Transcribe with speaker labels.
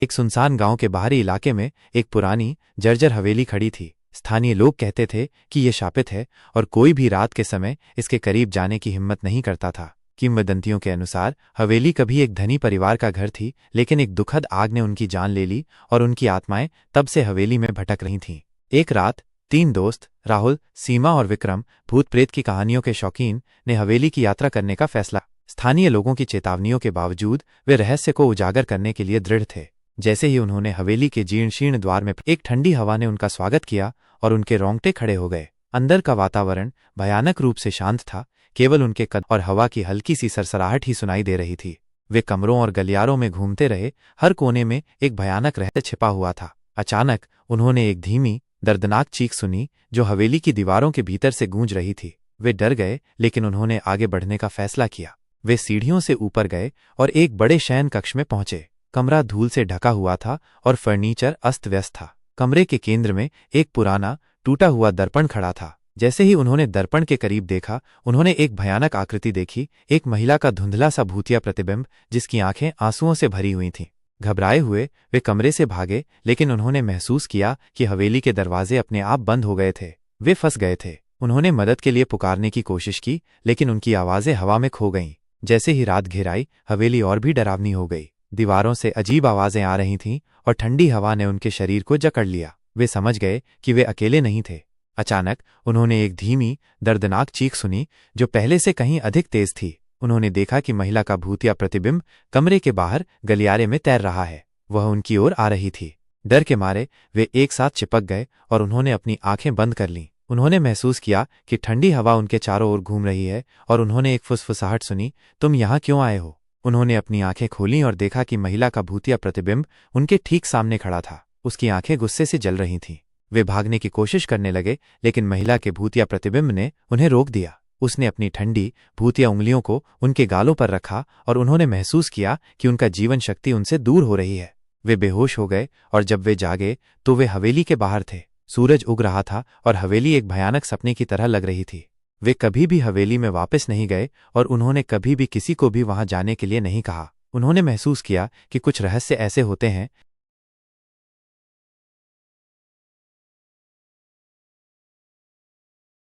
Speaker 1: एक सुनसान गांव के बाहरी इलाके में एक पुरानी जर्जर हवेली खड़ी थी। स्थानीय लोग कहते थे कि ये शापित है और कोई भी रात के समय इसके करीब जाने की हिम्मत नहीं करता था। किंवदंतियों के अनुसार हवेली कभी एक धनी परिवार का घर थी, लेकिन एक दुखद आग ने उनकी जान ले ली और उनकी आत्माएं तब से हवेली में भटक रही थीं। एक रात 3 दोस्त राहुल, सीमा और विक्रम, भूत प्रेत की कहानियों के शौकीन, ने हवेली की यात्रा करने का फैसला। स्थानीय लोगों की चेतावनियों के बावजूद वे रहस्य को उजागर करने के लिए दृढ़ थे। जैसे ही उन्होंने हवेली के जीर्ण शीर्ण द्वार में एक ठंडी हवा ने उनका स्वागत किया और उनके रोंगटे खड़े हो गए। अंदर का वातावरण भयानक रूप से शांत था, केवल उनके कद और हवा की हल्की सी सरसराहट ही सुनाई दे रही थी। वे कमरों और गलियारों में घूमते रहे, हर कोने में एक भयानक रहस्य छिपा हुआ था। अचानक उन्होंने एक धीमी दर्दनाक चीख सुनी जो हवेली की दीवारों के भीतर से गूंज रही थी। वे डर गए, लेकिन उन्होंने आगे बढ़ने का फैसला किया। वे सीढ़ियों से ऊपर गए और एक बड़े शयन कक्ष में पहुंचे। कमरा धूल से ढका हुआ था और फर्नीचर अस्त व्यस्त था। कमरे के केंद्र में एक पुराना टूटा हुआ दर्पण खड़ा था। जैसे ही उन्होंने दर्पण के करीब देखा, उन्होंने एक भयानक आकृति देखी, एक महिला का धुंधला सा भूतिया प्रतिबिंब जिसकी आंखें आंसुओं से भरी हुई थीं। घबराए हुए वे कमरे से भागे, लेकिन उन्होंने महसूस किया कि हवेली के दरवाजे अपने आप बंद हो गए थे। वे फंस गए थे। उन्होंने मदद के लिए पुकारने की कोशिश की, लेकिन उनकी आवाजें हवा में खो गईं। जैसे ही रात घिर आई, हवेली और भी डरावनी हो गई। दीवारों से अजीब आवाजें आ रही थीं और ठंडी हवा ने उनके शरीर को जकड़ लिया। वे समझ गए कि वे अकेले नहीं थे। अचानक उन्होंने एक धीमी दर्दनाक चीख सुनी जो पहले से कहीं अधिक तेज थी। उन्होंने देखा कि महिला का भूतिया प्रतिबिंब कमरे के बाहर गलियारे में तैर रहा है। वह उनकी ओर आ रही थी। डर के मारे वे एक साथ चिपक गए और उन्होंने अपनी आंखें बंद कर लीं। उन्होंने महसूस किया कि ठंडी हवा उनके चारों ओर घूम रही है और उन्होंने एक फुसफुसाहट सुनी, तुम यहाँ क्यों आए हो? उन्होंने अपनी आंखें खोलीं और देखा कि महिला का भूतिया प्रतिबिंब उनके ठीक सामने खड़ा था। उसकी आंखें गुस्से से जल रही थीं। वे भागने की कोशिश करने लगे, लेकिन महिला के भूतिया प्रतिबिंब ने उन्हें रोक दिया। उसने अपनी ठंडी भूतिया उंगलियों को उनके गालों पर रखा और उन्होंने महसूस किया कि उनका जीवन शक्ति उनसे दूर हो रही है। वे बेहोश हो गए और जब वे जागे तो वे हवेली के बाहर थे। सूरज उग रहा था और हवेली एक भयानक सपने की तरह लग रही थी। वे कभी भी हवेली में वापस नहीं गए और उन्होंने कभी भी किसी को भी वहां जाने के लिए नहीं कहा। उन्होंने महसूस किया कि कुछ रहस्य ऐसे होते हैं